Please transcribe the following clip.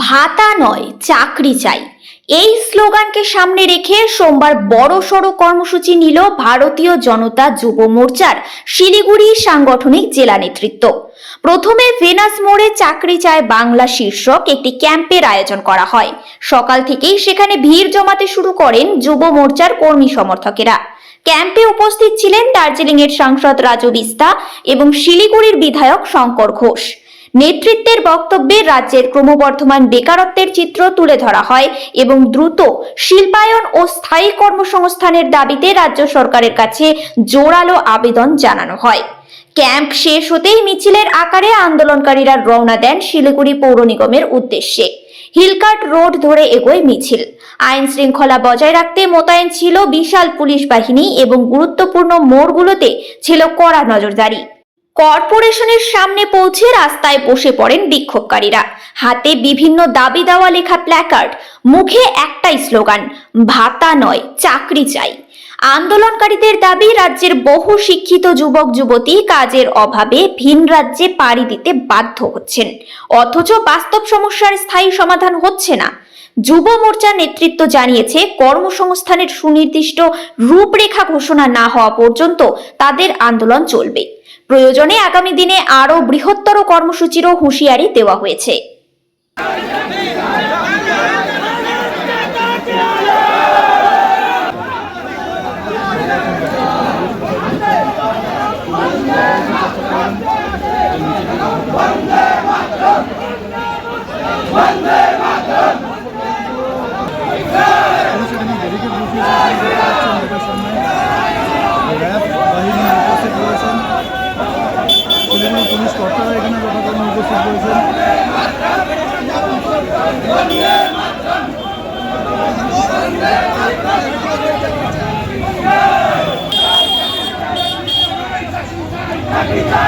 ভাতা নয় চাকরি চাই, এই স্লোগানকে সামনে রেখে সোমবার বড়সড় কর্মসূচি নিল ভারতীয় জনতা যুব মোর্চার শিলিগুড়ি সাংগঠনিক জেলা নেতৃত্ব। প্রথমে ভেনাস মোড়ে চাকরি চায় বাংলা শীর্ষক একটি ক্যাম্পের আয়োজন করা হয়। সকাল থেকেই সেখানে ভিড় জমাতে শুরু করেন যুব মোর্চার কর্মী সমর্থকেরা। ক্যাম্পে উপস্থিত ছিলেন দার্জিলিং এর সাংসদ রাজু বিস্তা এবং শিলিগুড়ির বিধায়ক শঙ্কর ঘোষ। নেতৃত্বের বক্তব্যে রাজ্যের ক্রমবর্ধমান বেকারত্বের চিত্র তুলে ধরা হয় এবং দ্রুত শিল্পায়ন ও স্থায়ী কর্মসংস্থানের দাবিতে রাজ্য সরকারের কাছে জোরালো আবেদন জানানো হয়। ক্যাম্প শেষ হতেই মিছিলের আকারে আন্দোলনকারীরা রওনা দেন শিলিগুড়ি পৌর নিগমের উদ্দেশ্যে। হিলকার্ট রোড ধরে এগোয় মিছিল। আইন শৃঙ্খলা বজায় রাখতে মোতায়েন ছিল বিশাল পুলিশ বাহিনী এবং গুরুত্বপূর্ণ মোড়গুলোতে ছিল কড়া নজরদারি। কর্পোরেশনের সামনে পৌঁছে রাস্তায় বসে পড়েন বিক্ষোভকারীরা। হাতে বিভিন্ন দাবি দেওয়া লেখা প্ল্যাকার্ড, মুখে একটাই স্লোগান, ভাতা নয় চাকরি চাই। আন্দোলনকারীদের দাবি, রাজ্যের বহু শিক্ষিত যুবক যুবতী কাজের অভাবে ভিন রাজ্যে পাড়ি দিতে বাধ্য হচ্ছেন, অথচ বাস্তব সমস্যার স্থায়ী সমাধান হচ্ছে না। যুব মোর্চার নেতৃত্ব জানিয়েছে, কর্মসংস্থানের সুনির্দিষ্ট রূপরেখা ঘোষণা না হওয়া পর্যন্ত তাদের আন্দোলন চলবে। প্রয়োজনে আগামী দিনে আরো বৃহত্তর কর্মসূচিরও হুঁশিয়ারি দেওয়া হয়েছে। পুলিশ কর্তারা এখানে যথাক্রমে উপস্থিত রয়েছেন। চাকরি চাই।